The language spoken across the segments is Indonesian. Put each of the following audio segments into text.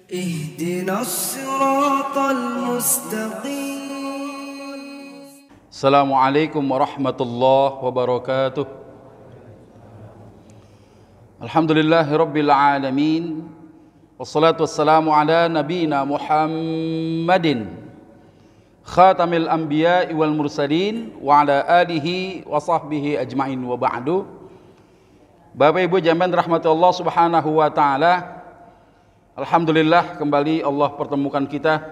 اهدنا الصراط المستقيم. Assalamualaikum warahmatullahi wabarakatuh. Alhamdulillahirabbil alamin. Wassalatu wassalamu ala nabiyyina Muhammadin khatamil anbiya'i wal mursalin wa ala alihi wa sahbihi ajma'in wa ba'du. Bapak Ibu jamaah rahmati Allah Subhanahu wa taala. Alhamdulillah kembali Allah pertemukan kita.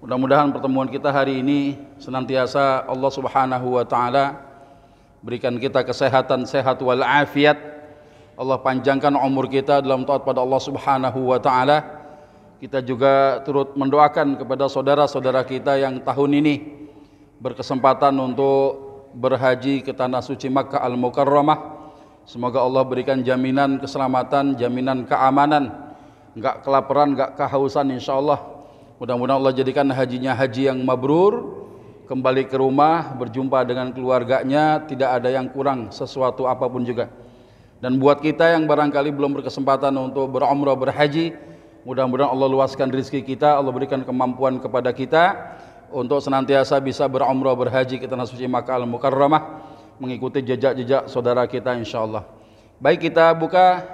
Mudah-mudahan pertemuan kita hari ini senantiasa Allah Subhanahu wa taala berikan kita kesehatan, sehat wal afiat. Allah panjangkan umur kita dalam taat pada Allah Subhanahu wa taala. Kita juga turut mendoakan kepada saudara-saudara kita yang tahun ini berkesempatan untuk berhaji ke tanah suci Makkah Al-Mukarramah. Semoga Allah berikan jaminan keselamatan, jaminan keamanan, enggak kelaparan, enggak kehausan insyaallah. Mudah-mudahan Allah jadikan hajinya haji yang mabrur, kembali ke rumah, berjumpa dengan keluarganya, tidak ada yang kurang sesuatu apapun juga. Dan buat kita yang barangkali belum berkesempatan untuk berumrah berhaji, mudah-mudahan Allah luaskan rezeki kita, Allah berikan kemampuan kepada kita untuk senantiasa bisa berumrah berhaji ke tanah suci Makkah Al-Mukarramah, mengikuti jejak-jejak saudara kita insyaallah. Baik, kita buka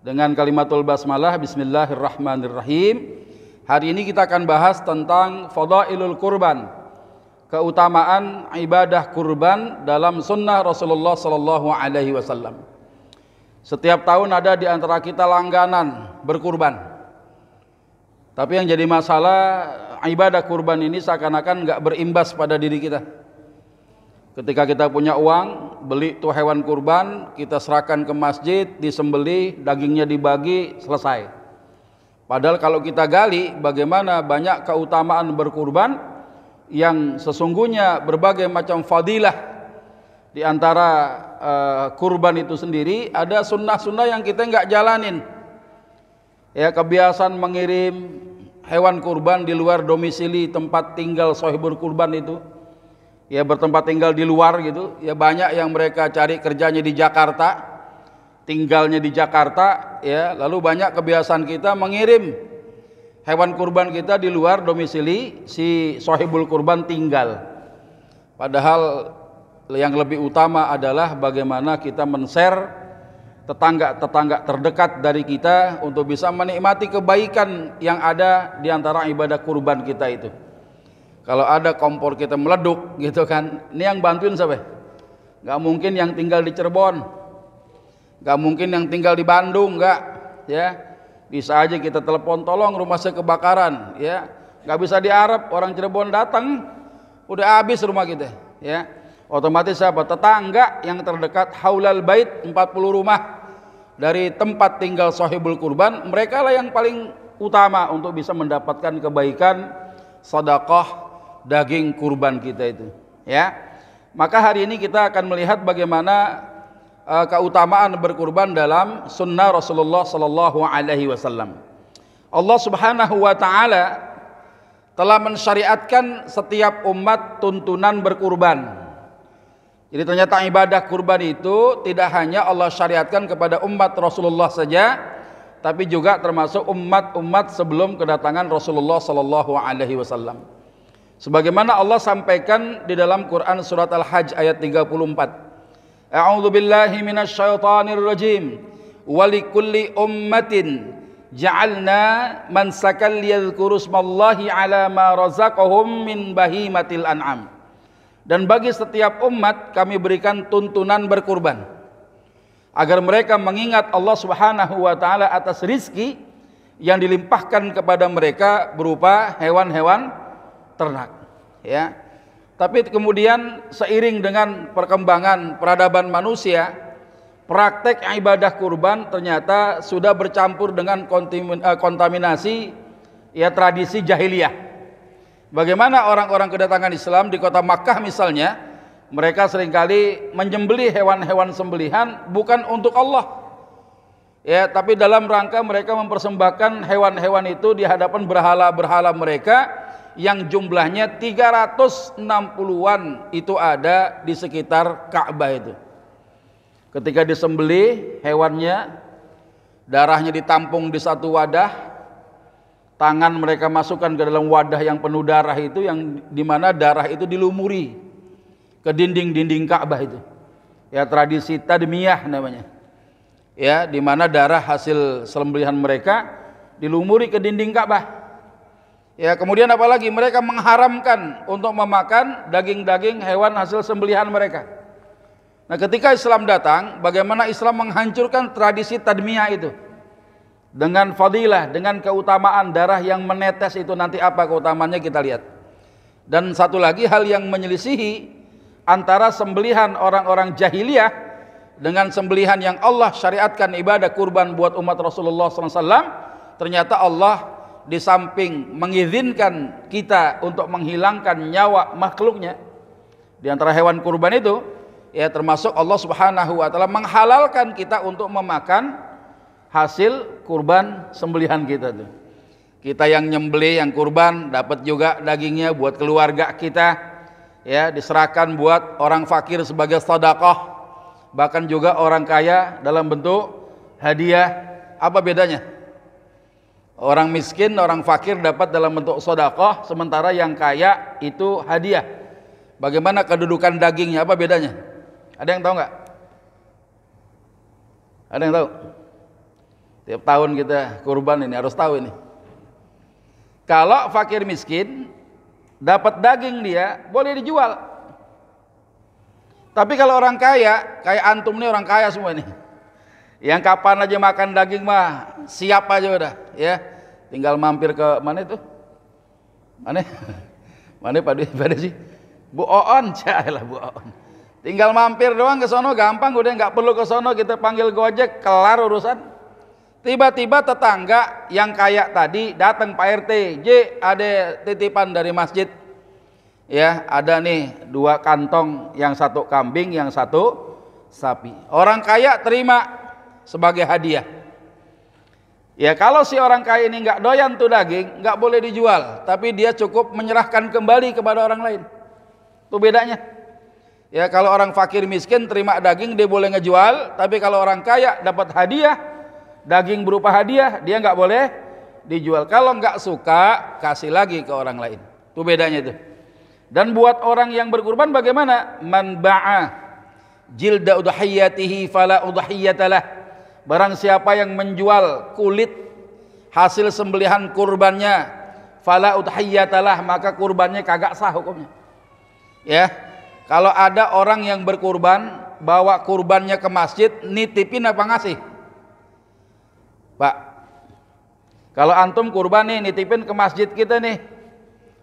dengan kalimatul basmalah. Bismillahirrahmanirrahim. Hari ini kita akan bahas tentang fadailul kurban, keutamaan ibadah kurban dalam sunnah Rasulullah sallallahu alaihi wasallam. Setiap tahun ada di antara kita langganan berkurban. Tapi yang jadi masalah, ibadah kurban ini seakan-akan enggak berimbas pada diri kita. Ketika kita punya uang, beli tuh hewan kurban, kita serahkan ke masjid, disembelih, dagingnya dibagi, selesai. Padahal kalau kita gali bagaimana banyak keutamaan berkurban yang sesungguhnya berbagai macam fadilah. Di antara kurban itu sendiri ada sunnah-sunnah yang kita nggak jalanin. Ya, kebiasaan mengirim hewan kurban di luar domisili tempat tinggal sahibul kurban itu, ya bertempat tinggal di luar gitu. Ya banyak yang mereka cari kerjanya di Jakarta, tinggalnya di Jakarta, ya. Lalu banyak kebiasaan kita mengirim hewan kurban kita di luar domisili si sahibul kurban tinggal. Padahal yang lebih utama adalah bagaimana kita men-share tetangga-tetangga terdekat dari kita untuk bisa menikmati kebaikan yang ada di antara ibadah kurban kita itu. Kalau ada kompor kita meleduk gitu kan, ini yang bantuin siapa? Gak mungkin yang tinggal di Cirebon, gak mungkin yang tinggal di Bandung, enggak, ya. Bisa aja kita telepon, tolong rumah saya kebakaran, ya. Gak bisa diharap orang Cirebon datang udah habis rumah kita, ya. Otomatis siapa? Tetangga yang terdekat haulal bait, 40 rumah dari tempat tinggal sahibul kurban, mereka lah yang paling utama untuk bisa mendapatkan kebaikan sedekah daging kurban kita itu, ya. Maka hari ini kita akan melihat bagaimana keutamaan berkurban dalam sunnah Rasulullah sallallahu alaihi wasallam. Allah Subhanahu wa taala telah mensyariatkan setiap umat tuntunan berkurban. Jadi ternyata ibadah kurban itu tidak hanya Allah syariatkan kepada umat Rasulullah saja, tapi juga termasuk umat-umat sebelum kedatangan Rasulullah sallallahu alaihi wasallam. Sebagaimana Allah sampaikan di dalam Quran surat Al-Hajj ayat 34. A'udzu billahi minasyaitonir rajim. Walikulli ummatin ja'alna mansakan liyadhkuru smallahi 'ala ma razaqahum min bahimatil an'am. Dan bagi setiap umat kami berikan tuntunan berkurban agar mereka mengingat Allah Subhanahu wa taala atas rizki yang dilimpahkan kepada mereka berupa hewan-hewan ternak, ya. Tapi kemudian seiring dengan perkembangan peradaban manusia, praktek ibadah kurban ternyata sudah bercampur dengan kontaminasi, ya, tradisi jahiliyah. Bagaimana orang-orang kedatangan Islam di kota Makkah misalnya, mereka seringkali menyembelih hewan-hewan sembelihan bukan untuk Allah, ya, tapi dalam rangka mereka mempersembahkan hewan-hewan itu di hadapan berhala-berhala mereka yang jumlahnya 360-an itu ada di sekitar Ka'bah itu. Ketika disembelih hewannya, darahnya ditampung di satu wadah, tangan mereka masukkan ke dalam wadah yang penuh darah itu, yang dimana darah itu dilumuri ke dinding-dinding Ka'bah itu. Ya, tradisi tadmiyah namanya. Ya, dimana darah hasil sembelihan mereka dilumuri ke dinding Ka'bah. Ya, kemudian apalagi mereka mengharamkan untuk memakan daging-daging hewan hasil sembelihan mereka. Nah, ketika Islam datang, bagaimana Islam menghancurkan tradisi tadmiyah itu? Dengan fadilah, dengan keutamaan darah yang menetes itu, nanti apa keutamaannya kita lihat. Dan satu lagi hal yang menyelisihi antara sembelihan orang-orang jahiliyah dengan sembelihan yang Allah syariatkan ibadah kurban buat umat Rasulullah SAW. Ternyata Allah di samping mengizinkan kita untuk menghilangkan nyawa makhluknya, di antara hewan kurban itu, ya termasuk Allah Subhanahu wa taala menghalalkan kita untuk memakan hasil kurban sembelihan kita tuh. Kita yang nyembelih, yang kurban, dapat juga dagingnya buat keluarga kita, ya diserahkan buat orang fakir sebagai sedekah, bahkan juga orang kaya dalam bentuk hadiah. Apa bedanya? Orang miskin, orang fakir dapat dalam bentuk sedekah, sementara yang kaya itu hadiah. Bagaimana kedudukan dagingnya? Apa bedanya? Ada yang tahu nggak? Ada yang tahu? Tiap tahun kita kurban ini harus tahu ini. Kalau fakir miskin dapat daging dia boleh dijual. Tapi kalau orang kaya, kayak antum nih orang kaya semua ini, yang kapan aja makan daging mah siap aja udah, ya. Tinggal mampir ke mana itu? Mana? Mana pada sih? Bu Oon, cailah Bu Oon. Tinggal mampir doang ke sono, gampang, udah nggak perlu ke sono, kita panggil Gojek, kelar urusan. Tiba-tiba tetangga yang kaya tadi datang, Pak RT, J, ada titipan dari masjid. Ya, ada nih 2 kantong, yang 1 kambing, yang 1 sapi. Orang kaya terima sebagai hadiah. Ya, kalau si orang kaya ini nggak doyan tuh daging, nggak boleh dijual, tapi dia cukup menyerahkan kembali kepada orang lain. Itu bedanya. Ya, kalau orang fakir miskin terima daging dia boleh ngejual, tapi kalau orang kaya dapat hadiah, daging berupa hadiah, dia nggak boleh dijual. Kalau nggak suka, kasih lagi ke orang lain. Itu bedanya itu. Dan buat orang yang berkurban bagaimana? Man ba'a jilda udhiyatihi fala udhiyatalah. Barang siapa yang menjual kulit hasil sembelihan kurbannya, fala udhiyatalah, maka kurbannya kagak sah hukumnya. Ya, kalau ada orang yang berkurban bawa kurbannya ke masjid, nitipin apa ngasih? Pak, kalau antum kurban nih nitipin ke masjid kita nih,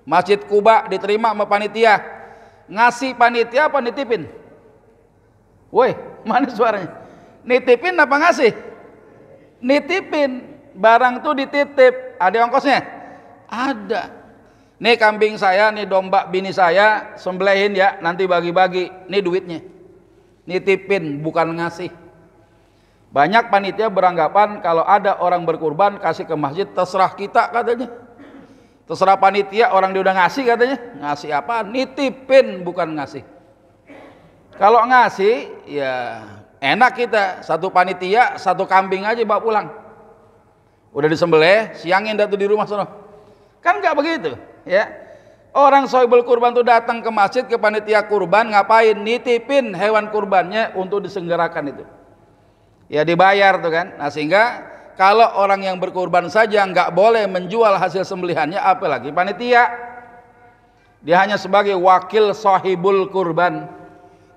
Masjid Kuba, diterima sama panitia, ngasih panitia apa nitipin? Woi, mana suaranya? Nitipin apa ngasih? Nitipin. Barang tuh dititip, ada ongkosnya? Ada. Nih kambing saya, nih domba bini saya, sembelihin ya, nanti bagi-bagi, nih duitnya. Nitipin, bukan ngasih. Banyak panitia beranggapan kalau ada orang berkurban kasih ke masjid, terserah kita katanya. Terserah panitia, orang dia udah ngasih katanya. Ngasih apa? Nitipin, bukan ngasih. Kalau ngasih, ya enak kita. 1 panitia, 1 kambing aja bawa pulang. Udah disembelih, siangin dah tuh di rumah sono. Kan nggak begitu, ya. Orang sohibul kurban tuh datang ke masjid, ke panitia kurban, ngapain? Nitipin hewan kurbannya untuk disenggarakan itu. Ya dibayar tuh kan. Nah sehingga kalau orang yang berkurban saja nggak boleh menjual hasil sembelihannya, apalagi panitia. Dia hanya sebagai wakil sahibul kurban.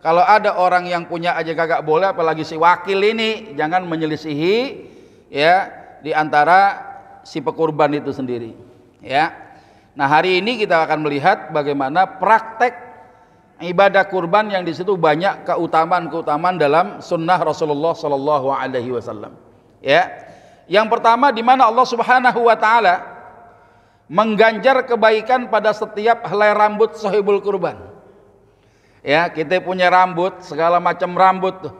Kalau ada orang yang punya aja kagak boleh, apalagi si wakil ini, jangan menyelisihi ya di antara si pekurban itu sendiri. Ya. Nah hari ini kita akan melihat bagaimana praktek ibadah kurban yang di situ banyak keutamaan-keutamaan dalam sunnah Rasulullah Sallallahu Alaihi Wasallam. Ya, yang pertama di mana Allah Subhanahu Wa Taala mengganjar kebaikan pada setiap helai rambut sahibul kurban. Ya, kita punya rambut, segala macam rambut tuh,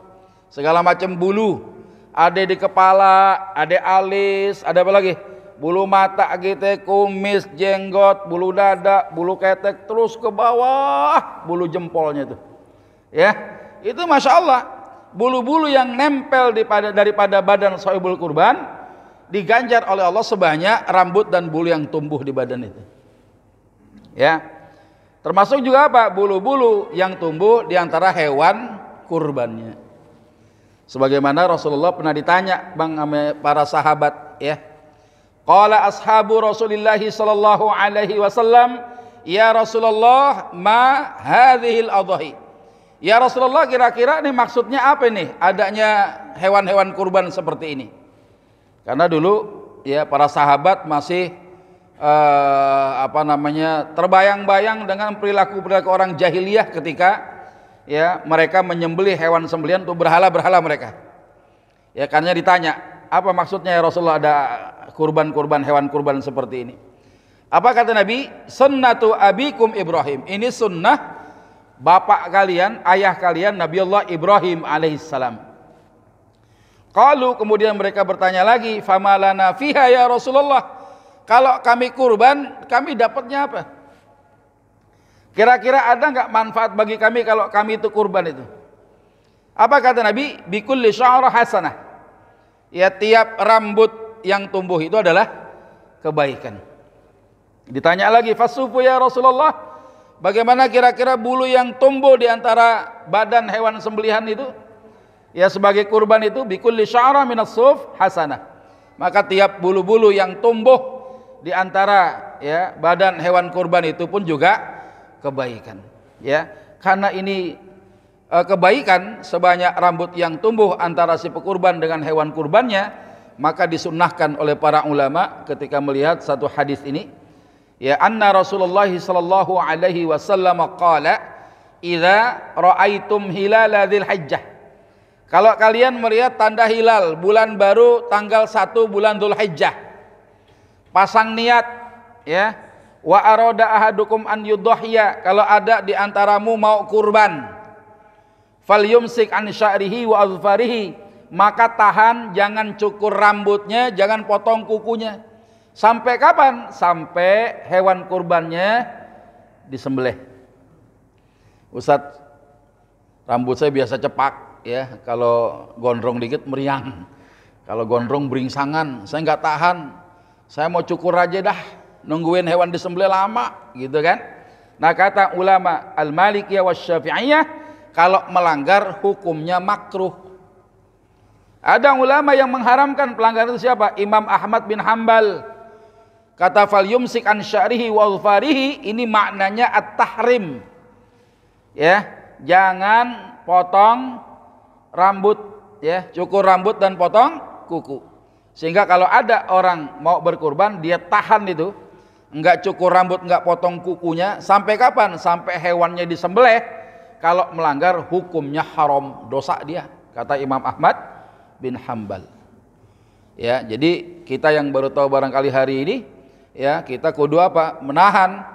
segala macam bulu, ada di kepala, ada alis, ada apa lagi? Bulu mata gitu, kumis, jenggot, bulu dada, bulu ketek, terus ke bawah bulu jempolnya itu. Ya, itu masya Allah, bulu-bulu yang nempel daripada badan sahibul kurban diganjar oleh Allah sebanyak rambut dan bulu yang tumbuh di badan itu. Ya. Termasuk juga apa? Bulu-bulu yang tumbuh di antara hewan kurbannya. Sebagaimana Rasulullah pernah ditanya sama para sahabat, ya. Qala ashabu Rasulillah sallallahu alaihi wasallam, ya Rasulullah, ma hadhil adhahi. Ya Rasulullah, kira-kira ini maksudnya apa nih adanya hewan-hewan kurban seperti ini? Karena dulu ya para sahabat masih terbayang-bayang dengan perilaku-perilaku orang jahiliyah ketika ya mereka menyembelih hewan sembelihan untuk berhala-berhala mereka. Ya, karena ditanya, apa maksudnya ya Rasulullah ada kurban-kurban hewan kurban seperti ini? Apa kata Nabi? Sunnatu abikum Ibrahim. Ini sunnah bapak kalian, ayah kalian Nabiullah Ibrahim alaihissalam. Qalu, kemudian mereka bertanya lagi, famalana fiha ya Rasulullah, kalau kami kurban kami dapatnya apa? Kira-kira ada nggak manfaat bagi kami kalau kami itu kurban itu? Apa kata Nabi? Bikulli sya'rah hasanah. Ya, tiap rambut yang tumbuh itu adalah kebaikan. Ditanya lagi, fasufu ya Rasulullah, bagaimana kira-kira bulu yang tumbuh di antara badan hewan sembelihan itu? Ya, sebagai kurban itu bikulli sya'rah minas suf hasanah. Maka tiap bulu-bulu yang tumbuh di antara ya badan hewan kurban itu pun juga kebaikan. Ya, karena ini kebaikan sebanyak rambut yang tumbuh antara si pekurban dengan hewan kurbannya, maka disunnahkan oleh para ulama ketika melihat satu hadis ini, ya, anna Rasulullah sallallahu alaihi wasallam qala idza raaitum hilala dzil hajjah, kalau kalian melihat tanda hilal bulan baru tanggal 1 bulan Dzulhijjah, pasang niat, ya, wa arada ahadukum an yudhhiya, kalau ada di antaramu mau kurban, falyumsik an sya'rihi wa azfarihi, maka tahan, jangan cukur rambutnya, jangan potong kukunya. Sampai kapan? Sampai hewan kurbannya disembelih. Ustadz, rambut saya biasa cepak, ya, kalau gondrong dikit meriang, kalau gondrong beringsangan, saya nggak tahan, saya mau cukur aja dah, nungguin hewan disembelih lama, gitu kan? Nah, kata ulama al-Malikiyah wa Syafi'iyah, kalau melanggar hukumnya makruh. Ada ulama yang mengharamkan pelanggaran itu siapa? Imam Ahmad bin Hambal. Kata fal yumsik an sya'rihi wa dhfarihi, ini maknanya at-tahrim. Ya, jangan potong rambut, ya, cukur rambut dan potong kuku. Sehingga kalau ada orang mau berkurban, dia tahan itu, enggak cukur rambut, enggak potong kukunya, sampai kapan? Sampai hewannya disembelih. Kalau melanggar hukumnya haram, dosa dia, kata Imam Ahmad bin Hambal. Ya, jadi kita yang baru tahu barangkali hari ini, ya, kita kudu apa? Menahan,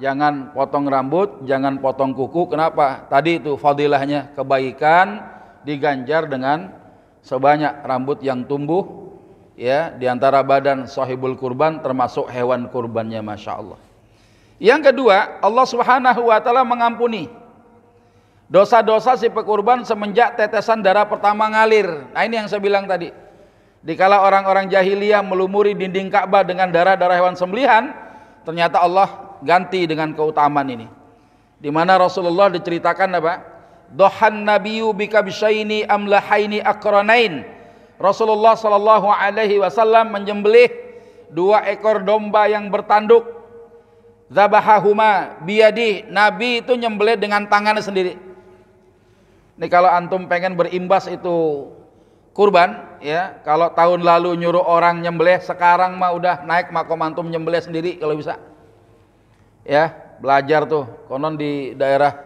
jangan potong rambut, jangan potong kuku. Kenapa? Tadi itu fadilahnya, kebaikan diganjar dengan sebanyak rambut yang tumbuh, ya, di antara badan sahibul kurban, termasuk hewan kurbannya, masya Allah. Yang kedua, Allah Subhanahu wa Ta'ala mengampuni dosa-dosa si pekurban semenjak tetesan darah pertama ngalir. Nah, ini yang saya bilang tadi. Dikala orang-orang jahiliyah melumuri dinding Ka'bah dengan darah-darah hewan sembelihan, ternyata Allah ganti dengan keutamaan ini. Di mana Rasulullah diceritakan apa? Dohan nabiyyu bikabsyaini amlahaini akranain. Rasulullah sallallahu alaihi wasallam menyembelih 2 ekor domba yang bertanduk. Zabahahuma biyadi. Nabi itu nyembelih dengan tangannya sendiri. Ini kalau antum pengen berimbas itu kurban, ya, kalau tahun lalu nyuruh orang nyembelih, sekarang mah udah naik makom antum nyembelih sendiri kalau bisa. Ya, belajar tuh. Konon di daerah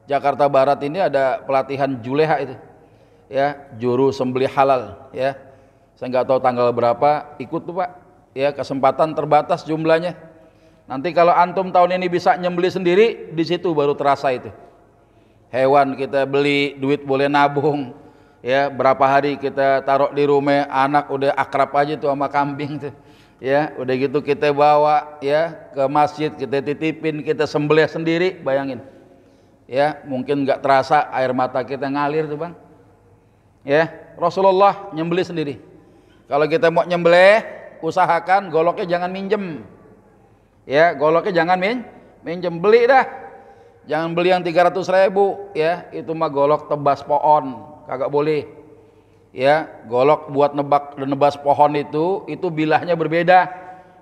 Jakarta Barat ini ada pelatihan juleha itu. Ya, juru sembelih halal, ya. Saya nggak tahu tanggal berapa, ikut tuh Pak. Ya, kesempatan terbatas jumlahnya. Nanti kalau antum tahun ini bisa nyembelih sendiri, di situ baru terasa itu. Hewan kita beli, duit boleh nabung. Ya, berapa hari kita taruh di rumah, anak udah akrab aja tuh sama kambing tuh. Ya, udah gitu kita bawa, ya, ke masjid, kita titipin, kita sembelih sendiri, bayangin. Ya, mungkin nggak terasa air mata kita ngalir tuh Bang. Ya, Rasulullah nyembelih sendiri. Kalau kita mau nyembelih, usahakan goloknya jangan minjem. Ya, goloknya jangan minjem, beli dah. Jangan beli yang 300.000 ya, itu mah golok tebas pohon, kagak boleh. Ya, golok buat nebas pohon itu bilahnya berbeda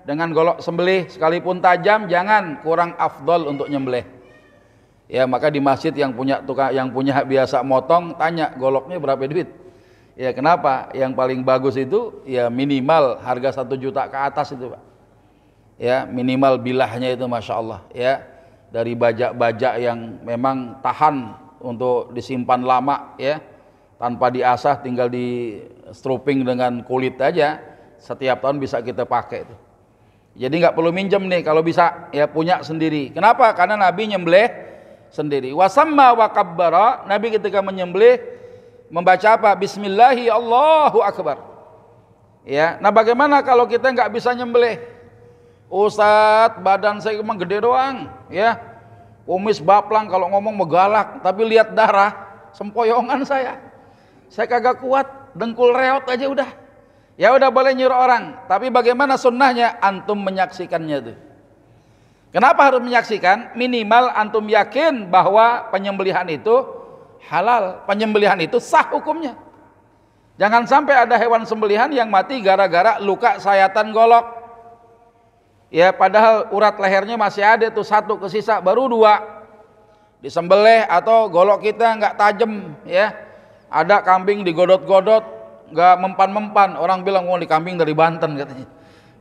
dengan golok sembelih, sekalipun tajam jangan, kurang afdol untuk nyembelih. Ya, maka di masjid yang punya biasa motong, tanya goloknya berapa duit. Ya, kenapa? Yang paling bagus itu ya minimal harga 1 juta ke atas itu, Pak. Ya, minimal bilahnya itu Masya Allah ya, dari bajak-bajak yang memang tahan untuk disimpan lama ya, tanpa diasah, tinggal di strooping dengan kulit aja, setiap tahun bisa kita pakai itu. Jadi nggak perlu minjem nih, kalau bisa ya punya sendiri. Kenapa? Karena Nabi nyembelih sendiri. Wasamma wa kabbara, Nabi ketika menyembelih membaca apa? Bismillahi Allahu Akbar. Ya, nah bagaimana kalau kita nggak bisa nyembelih? Ustadz, badan saya emang gede doang, ya. Kumis baplang, kalau ngomong megalak, tapi lihat darah, sempoyongan saya. Saya kagak kuat, dengkul reot aja udah. Ya udah boleh nyuruh orang, tapi bagaimana sunnahnya? Antum menyaksikannya tuh. Kenapa harus menyaksikan? Minimal antum yakin bahwa penyembelihan itu halal, penyembelihan itu sah hukumnya. Jangan sampai ada hewan sembelihan yang mati gara-gara luka sayatan golok. Ya, padahal urat lehernya masih ada tuh 1 kesisa, baru 2 disembelih, atau golok kita nggak tajam ya, ada kambing digodot-godot nggak mempan-mempan, orang bilang di kambing dari Banten katanya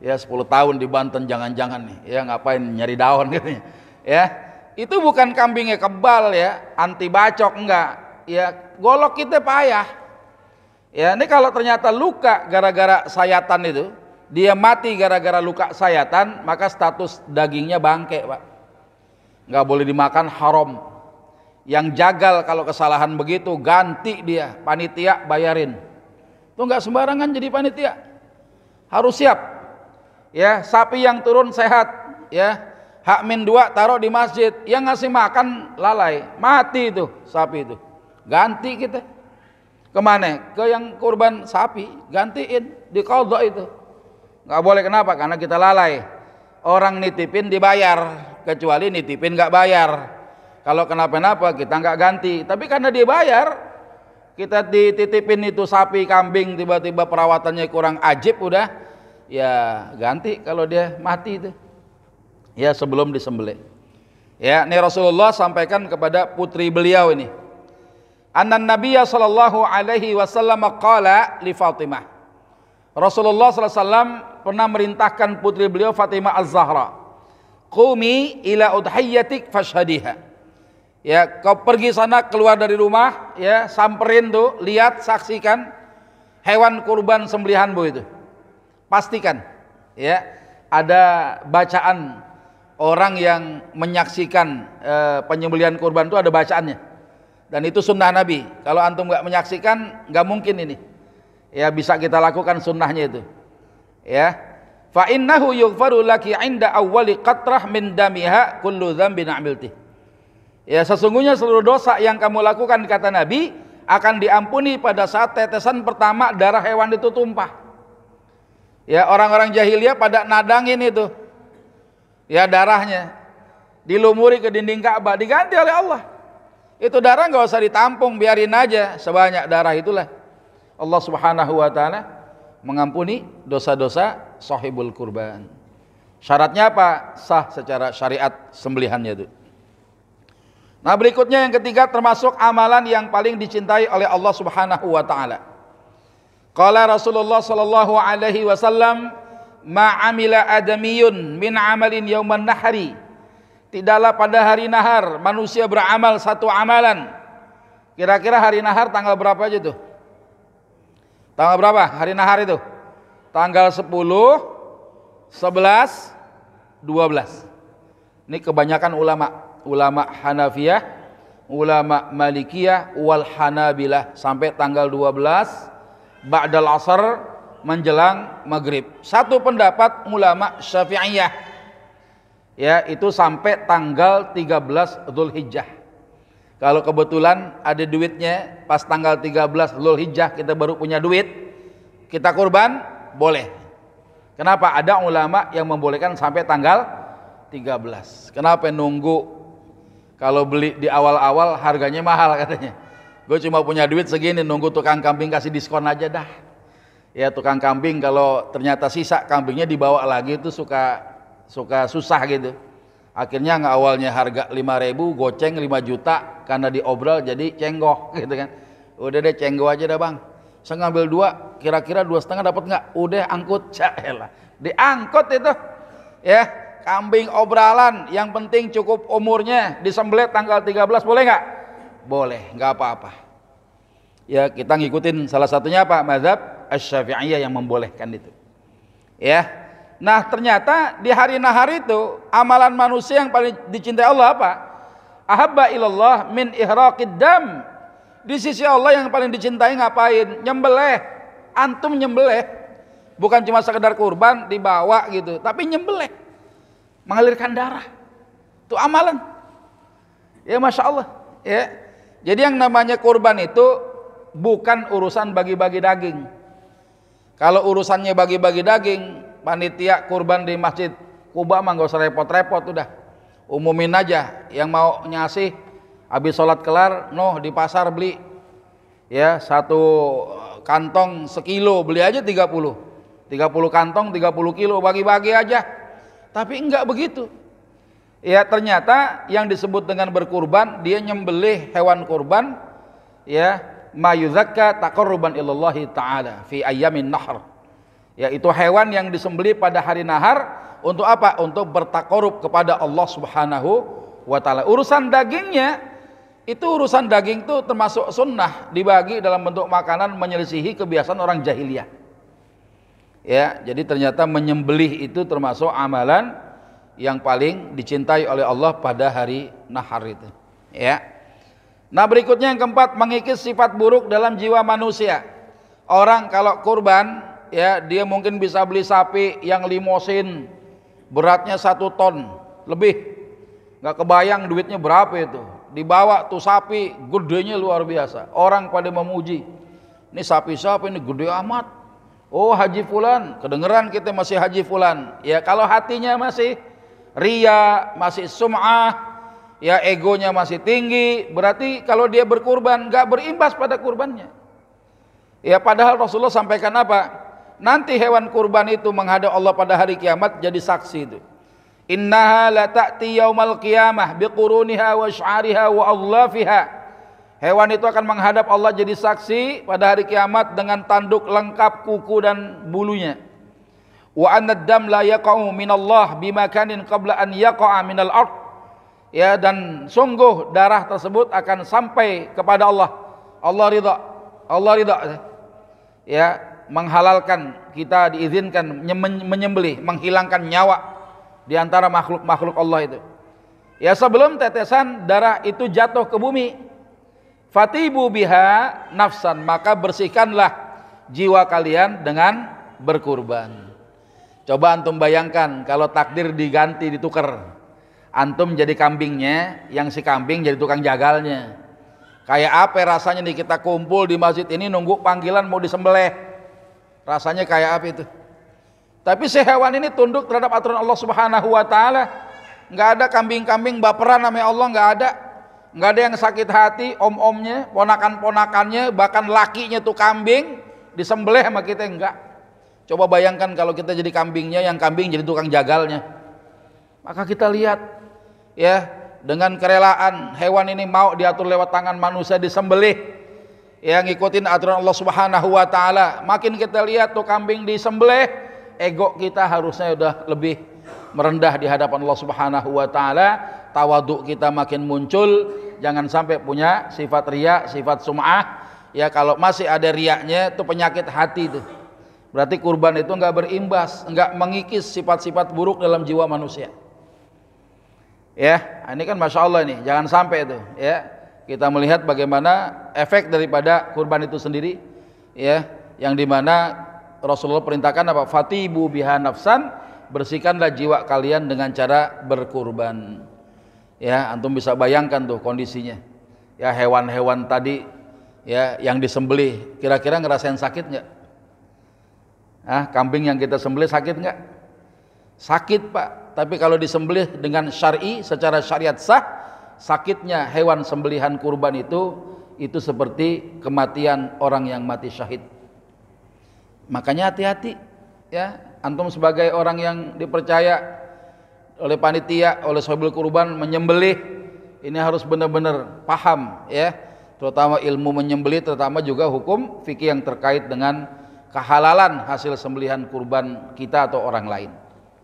ya, 10 tahun di Banten, jangan-jangan nih ya, ngapain nyari daun katanya ya. Itu bukan kambingnya kebal ya, anti bacok, enggak ya, golok kita payah ya. Ini kalau ternyata luka gara-gara sayatan itu, dia mati gara-gara luka sayatan, maka status dagingnya bangke, Pak. Nggak boleh dimakan, haram. Yang jagal kalau kesalahan begitu, ganti dia, panitia bayarin. Itu nggak sembarangan jadi panitia, harus siap. Ya, sapi yang turun sehat, ya, H-2 taruh di masjid, yang ngasih makan lalai, mati itu sapi itu, ganti kita. Kemana? Ke yang kurban sapi, gantiin, diqadha itu. Nggak boleh, kenapa? Karena kita lalai. Orang nitipin dibayar, kecuali nitipin nggak bayar. Kalau kenapa-napa kita nggak ganti. Tapi karena dia bayar, kita dititipin itu sapi, kambing, tiba-tiba perawatannya kurang ajib, udah ya ganti kalau dia mati itu. Ya, sebelum disembelih. Ya, ini Rasulullah sampaikan kepada putri beliau ini. Annan Nabiyya sallallahu alaihi wasallam qala li Fatimah. Rasulullah SAW pernah merintahkan putri beliau Fatimah Az-Zahra, qumi ila udhiyatik fashhadiha. Ya, kau pergi sana, keluar dari rumah ya, samperin tuh, lihat, saksikan hewan kurban sembelihanmu itu. Pastikan ya, ada bacaan orang yang menyaksikan penyembelihan kurban itu, ada bacaannya. Dan itu sunnah Nabi. Kalau antum nggak menyaksikan, nggak mungkin ini. Ya, bisa kita lakukan sunnahnya itu. Ya, fa innahu yughfaru laki 'inda awwali qatrah min damiha kullu dzambin 'amilti. Ya, sesungguhnya seluruh dosa yang kamu lakukan, kata Nabi, akan diampuni pada saat tetesan pertama darah hewan itu tumpah. Ya, orang-orang jahiliyah pada nadangin itu. Ya, darahnya dilumuri ke dinding Ka'bah, diganti oleh Allah. Itu darah nggak usah ditampung, biarin aja sebanyak darah itulah. Allah Subhanahu wa taala mengampuni dosa-dosa sahibul kurban. Syaratnya apa? Sah secara syariat sembelihannya itu. Nah, berikutnya yang ketiga, termasuk amalan yang paling dicintai oleh Allah Subhanahu wa taala. Qala Rasulullah sallallahu alaihi wasallam, "Ma 'amila adamiyun min 'amalin yauman nahri." Tidaklah pada hari nahar manusia beramal satu amalan. Kira-kira hari nahar tanggal berapa aja tuh? Tanggal berapa hari nahar itu? Tanggal 10, 11, 12. Ini kebanyakan ulama Hanafiyah, ulama Malikiyah, wal Hanabilah, sampai tanggal 12 ba'dal asar, menjelang maghrib. Satu pendapat ulama Syafi'iyah, ya, itu sampai tanggal 13 Dzulhijjah. Kalau kebetulan ada duitnya pas tanggal 13 Dzulhijjah, kita baru punya duit, kita kurban boleh. Kenapa? Ada ulama yang membolehkan sampai tanggal 13. Kenapa nunggu? Kalau beli di awal-awal harganya mahal katanya. Gue cuma punya duit segini, nunggu tukang kambing kasih diskon aja dah. Ya tukang kambing kalau ternyata sisa kambingnya dibawa lagi itu suka susah gitu. Akhirnya nggak, awalnya harga 5.000 goceng 5 juta karena diobrol jadi cenggoh gitu kan. Udah deh cenggoh aja dah bang. Saya ngambil 2, kira-kira 2,5 dapat nggak? Udah angkut, caelah. Diangkut itu. Ya, kambing obralan, yang penting cukup umurnya, disembelih tanggal 13, boleh nggak? Boleh, nggak apa-apa. Ya, kita ngikutin salah satunya apa? Mazhab Asy-Syafi'iyah yang membolehkan itu. Ya. Nah, ternyata di hari nahar itu amalan manusia yang paling dicintai Allah apa? Ahabba ilallah min ihraqid dam. Di sisi Allah yang paling dicintai ngapain? Nyembelih. Antum nyembelih. Bukan cuma sekedar kurban dibawa gitu, tapi nyembelih. Mengalirkan darah. Itu amalan. Ya Masya Allah. Ya. Jadi yang namanya kurban itu bukan urusan bagi-bagi daging. Kalau urusannya bagi-bagi daging, panitia kurban di Masjid Kuba mah gak usah repot-repot, udah umumin aja. Yang mau nyasih habis sholat kelar, di pasar beli ya 1 kantong sekilo, beli aja 30 kantong 30 kilo, bagi-bagi aja. Tapi enggak begitu ya. Ternyata yang disebut dengan berkurban, dia nyembelih hewan kurban ya, ma yuzakka taqarruban ilallahi ta'ala fi ayyamin nahr. Yaitu hewan yang disembelih pada hari nahar untuk apa? Untuk bertakarub kepada Allah Subhanahu wa taala. Urusan dagingnya itu, urusan daging itu termasuk sunnah, dibagi dalam bentuk makanan menyelisihi kebiasaan orang jahiliyah. Ya, jadi ternyata menyembelih itu termasuk amalan yang paling dicintai oleh Allah pada hari nahar itu. Ya. Nah, berikutnya yang keempat, mengikis sifat buruk dalam jiwa manusia. Orang kalau kurban ya, dia mungkin bisa beli sapi yang limosin, beratnya 1 ton lebih, nggak kebayang duitnya berapa itu. Dibawa tuh sapi, gedenya luar biasa. Orang pada memuji, ini sapi siapa ini, gede amat. Oh Haji Fulan, kedengeran kita masih Haji Fulan. Ya kalau hatinya masih ria, masih sum'ah, ya egonya masih tinggi, berarti kalau dia berkurban nggak berimbas pada kurbannya. Ya padahal Rasulullah sampaikan apa? Nanti hewan kurban itu menghadap Allah pada hari kiamat jadi saksi itu. Innaha la ta'ti yaumal qiyamah biquruniha wa sy'ariha wa adlafiha. Hewan itu akan menghadap Allah jadi saksi pada hari kiamat dengan tanduk lengkap, kuku dan bulunya. Wa annad dam la yaqa'u minallah bimakanin qabla an yaqa'a minal ard. Ya, dan sungguh darah tersebut akan sampai kepada Allah. Allah ridha. Allah ridha. Ya, menghalalkan, kita diizinkan menyembelih, menghilangkan nyawa di antara makhluk-makhluk Allah itu. Ya, sebelum tetesan darah itu jatuh ke bumi, fatibu biha nafsan, maka bersihkanlah jiwa kalian dengan berkurban. Coba antum bayangkan kalau takdir diganti, ditukar. Antum jadi kambingnya, yang si kambing jadi tukang jagalnya. Kayak apa rasanya nih kita kumpul di masjid ini nunggu panggilan mau disembelih. Rasanya kayak apa itu? Tapi si hewan ini tunduk terhadap aturan Allah Subhanahu wa taala. Enggak ada kambing-kambing baperan sama Allah, enggak ada. Enggak ada yang sakit hati, om-omnya, ponakan-ponakannya, bahkan lakinya tuh kambing disembelih sama kita, enggak. Coba bayangkan kalau kita jadi kambingnya, yang kambing jadi tukang jagalnya. Maka kita lihat ya, dengan kerelaan hewan ini mau diatur lewat tangan manusia disembelih, yang ngikutin aturan Allah Subhanahu wa taala. Makin kita lihat tuh kambing disembelih, ego kita harusnya udah lebih merendah di hadapan Allah Subhanahu wa taala. Tawaduk kita makin muncul, jangan sampai punya sifat riya, sifat sum'ah. Ya kalau masih ada riyanya itu penyakit hati itu. Berarti kurban itu enggak berimbas, enggak mengikis sifat-sifat buruk dalam jiwa manusia. Ya, ini kan Masya Allah nih, jangan sampai itu ya. Kita melihat bagaimana efek daripada kurban itu sendiri ya, yang dimana Rasulullah perintahkan apa? Fatibu biha nafsan, bersihkanlah jiwa kalian dengan cara berkurban. Ya, antum bisa bayangkan tuh kondisinya. Ya, hewan-hewan tadi ya yang disembelih, kira-kira ngerasain sakit nggak? Kambing yang kita sembelih sakit nggak? Sakit Pak, tapi kalau disembelih dengan syar'i, secara syariat sah, sakitnya hewan sembelihan kurban itu seperti kematian orang yang mati syahid. Makanya hati-hati ya, antum sebagai orang yang dipercaya oleh panitia, oleh sahibul kurban menyembelih, ini harus benar-benar paham ya, terutama ilmu menyembelih, terutama juga hukum fikih yang terkait dengan kehalalan hasil sembelihan kurban kita atau orang lain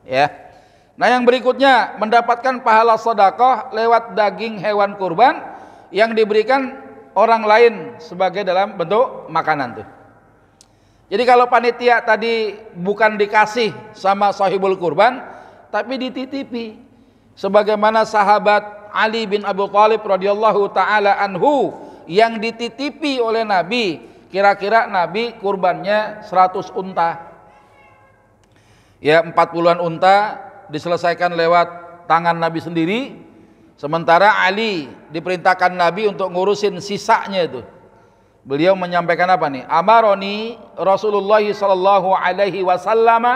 ya. Nah, yang berikutnya mendapatkan pahala sedekah lewat daging hewan kurban yang diberikan orang lain sebagai dalam bentuk makanan tuh. Jadi kalau panitia tadi bukan dikasih sama sahibul kurban, tapi dititipi, sebagaimana sahabat Ali bin Abi Thalib radhiyallahu taala anhu yang dititipi oleh Nabi, kira-kira Nabi kurbannya 100 unta. Ya, 40-an unta diselesaikan lewat tangan Nabi sendiri, sementara Ali diperintahkan Nabi untuk ngurusin sisanya itu. Beliau menyampaikan apa nih? Amaroni Rasulullah sallallahu alaihi wasallam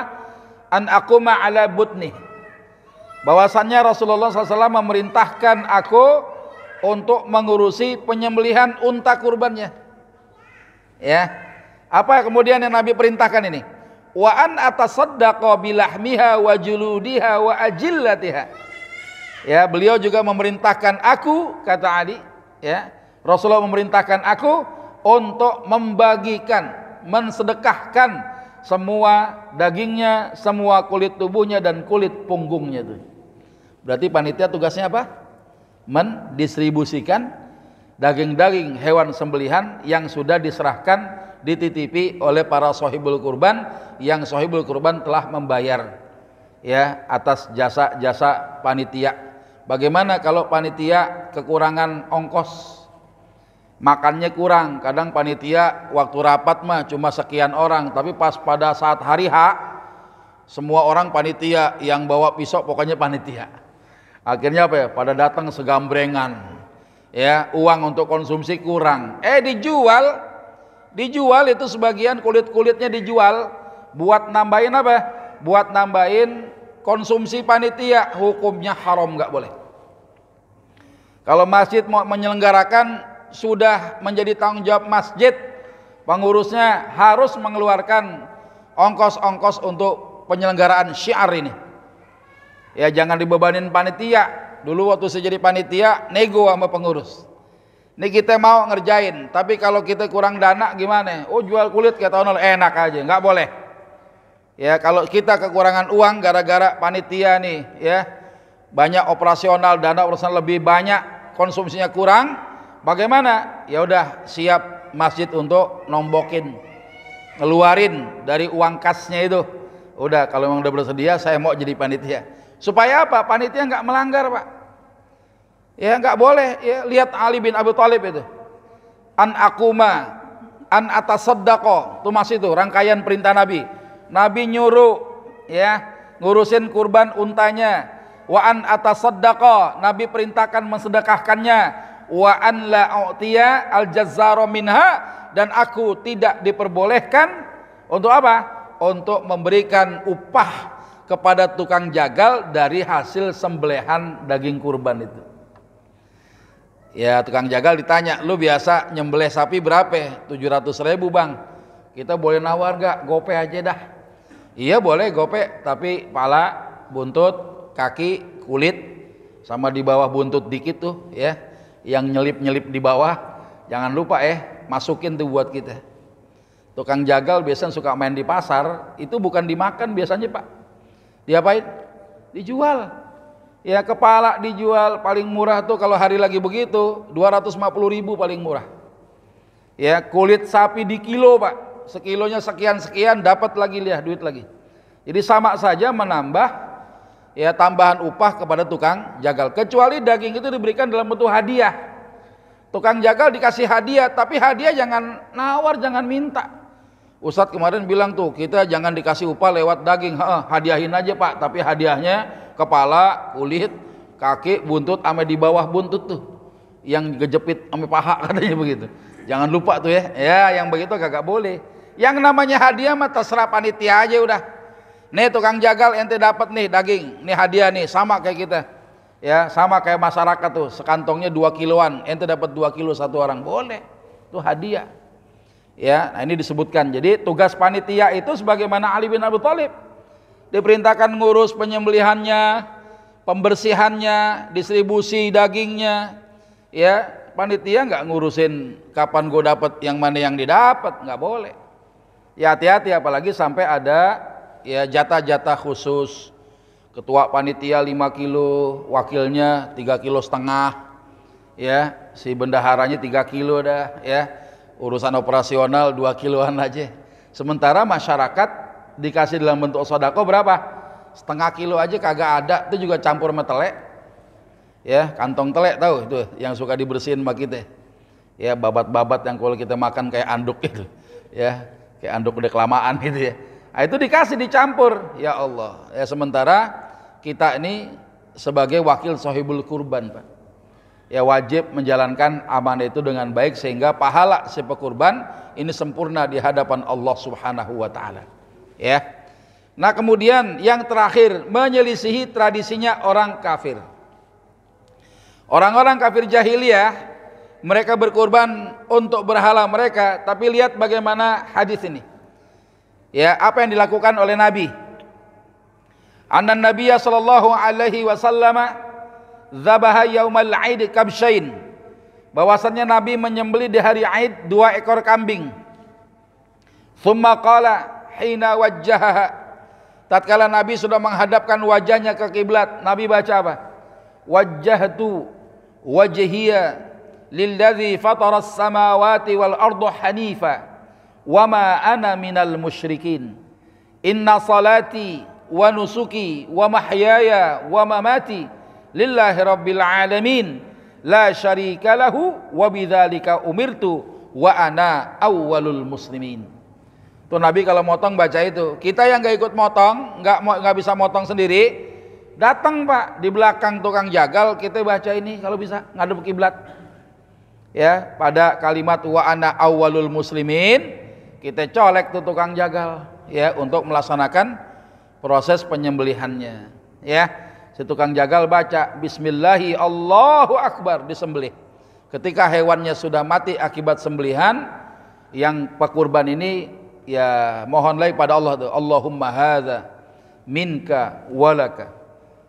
an aquma ala butni. Bahwasannya Rasulullah SAW memerintahkan aku untuk mengurusi penyembelihan unta kurbannya. Ya. Apa kemudian yang Nabi perintahkan ini? Wa an atasaddaqa bilahmiha wa juludiha wa ajillatiha. Ya, beliau juga memerintahkan aku, kata Ali, ya. Rasulullah memerintahkan aku untuk membagikan, mensedekahkan semua dagingnya, semua kulit tubuhnya dan kulit punggungnya itu. Berarti panitia tugasnya apa? Mendistribusikan daging-daging hewan sembelihan yang sudah diserahkan, dititipi oleh para sahibul kurban, yang sahibul kurban telah membayar ya atas jasa-jasa panitia. Bagaimana kalau panitia kekurangan ongkos, makannya kurang, kadang panitia waktu rapat mah cuma sekian orang, tapi pas pada saat hari H semua orang panitia, yang bawa pisau pokoknya panitia. Akhirnya apa ya? Pada datang segambrengan. Ya, uang untuk konsumsi kurang. Dijual itu sebagian kulit-kulitnya dijual buat nambahin apa? Buat nambahin konsumsi panitia, hukumnya haram, nggak boleh. Kalau masjid mau menyelenggarakan, sudah menjadi tanggung jawab masjid, pengurusnya harus mengeluarkan ongkos-ongkos untuk penyelenggaraan syiar ini. Ya, jangan dibebanin panitia. Dulu waktu saya jadi panitia, nego sama pengurus. Ini kita mau ngerjain, tapi kalau kita kurang dana gimana? Oh, jual kulit kayak tahun lalu, enak aja, nggak boleh. Ya, kalau kita kekurangan uang gara-gara panitia nih, ya banyak operasional, dana operasional lebih banyak, konsumsinya kurang. Bagaimana? Ya udah, siap masjid untuk nombokin, ngeluarin dari uang kasnya itu. Udah, kalau memang udah bersedia, saya mau jadi panitia. Supaya apa? Panitia nggak melanggar, Pak. Ya nggak boleh. Ya, lihat Ali bin Abi Thalib itu. An akuma, an atasaddaqo, itu masih itu rangkaian perintah Nabi. Nabi nyuruh, ya ngurusin kurban untanya. Wa an atasaddaqo, Nabi perintahkan mensedekahkannya. Wa an la u'tiya al jazzaro minha, dan aku tidak diperbolehkan untuk apa? Untuk memberikan upah kepada tukang jagal dari hasil sembelihan daging kurban itu. Ya, tukang jagal ditanya, lu biasa nyembelih sapi berapa? 700.000 bang. Kita boleh nawar gak? Gope aja dah. Iya boleh gope, tapi pala, buntut, kaki, kulit, sama di bawah buntut dikit tuh ya, yang nyelip-nyelip di bawah, jangan lupa masukin tuh buat kita. Tukang jagal biasanya suka main di pasar, itu bukan dimakan biasanya Pak. Diapain? Dijual. Ya, kepala dijual, paling murah tuh kalau hari lagi begitu 250.000 paling murah. Ya, kulit sapi di kilo Pak, sekilonya sekian-sekian, dapat lagi lihat duit lagi. Jadi sama saja menambah ya tambahan upah kepada tukang jagal, kecuali daging itu diberikan dalam bentuk hadiah. Tukang jagal dikasih hadiah, tapi hadiah jangan nawar, jangan minta. Ustadz kemarin bilang tuh, kita jangan dikasih upah lewat daging, hadiahin aja Pak, tapi hadiahnya kepala, kulit, kaki, buntut, sama di bawah buntut tuh, yang kejepit sama paha katanya begitu. Jangan lupa tuh ya, yang begitu kagak boleh. Yang namanya hadiah mah terserah panitia aja udah. Nih tukang jagal ente dapat nih daging, nih hadiah nih, sama kayak kita. Ya, sama kayak masyarakat tuh, sekantongnya 2 kiloan, ente dapat 2 kilo satu orang, boleh. Itu hadiah. Ya, nah ini disebutkan. Jadi tugas panitia itu sebagaimana Ali bin Abi Thalib diperintahkan ngurus penyembelihannya, pembersihannya, distribusi dagingnya. Ya, panitia nggak ngurusin kapan gue dapat yang mana yang didapat, nggak boleh. Ya hati-hati apalagi sampai ada ya jatah-jatah khusus. Ketua panitia 5 kilo, wakilnya 3,5 kilo, ya si bendaharanya 3 kilo dah, ya urusan operasional 2 kiloan aja. Sementara masyarakat dikasih dalam bentuk sodako berapa? 0,5 kilo aja kagak ada, itu juga campur sama telek. Ya kantong telek tahu itu yang suka dibersihin sama kita. Ya babat-babat yang kalau kita makan kayak anduk gitu, ya kayak anduk udah kelamaan gitu ya. Nah, itu dikasih dicampur, ya Allah. Ya sementara kita ini sebagai wakil sahibul kurban, Pak. Ya wajib menjalankan amanah itu dengan baik sehingga pahala si pekurban ini sempurna di hadapan Allah Subhanahu wa taala. Ya. Nah, kemudian yang terakhir, menyelisihi tradisinya orang kafir. Orang-orang kafir jahiliyah mereka berkurban untuk berhala mereka, tapi lihat bagaimana hadis ini. Ya, apa yang dilakukan oleh Nabi? Annan Nabiyya sallallahu alaihi wasallam dzabaha yaumal Aid kabshain. Bahwasannya Nabi menyembelih di hari Aid 2 ekor kambing. Tsumma qala hina wajjaha. Tatkala Nabi sudah menghadapkan wajahnya ke kiblat, Nabi baca apa? Wajjahtu wajhiya lilladzi fataras samawati wal arda hanifa. Wama ana minal musyrikin. Inna salati wa nusuki wa mahyaya wa mamati lillahi rabbil alamin la syarika lahu wa bidzalika umirtu wa ana awwalul muslimin. Tuh Nabi kalau motong baca itu. Kita yang nggak ikut motong, nggak bisa motong sendiri, datang Pak di belakang tukang jagal, kita baca ini kalau bisa ngadep kiblat. Ya, pada kalimat wa ana awwalul muslimin kita colek tuh tukang jagal ya untuk melaksanakan proses penyembelihannya. Ya, si tukang jagal baca bismillahi Allahu akbar disembelih. Ketika hewannya sudah mati akibat sembelihan, yang pekurban ini ya mohon lagi pada Allah tuh, Allahumma hadza minka walaka.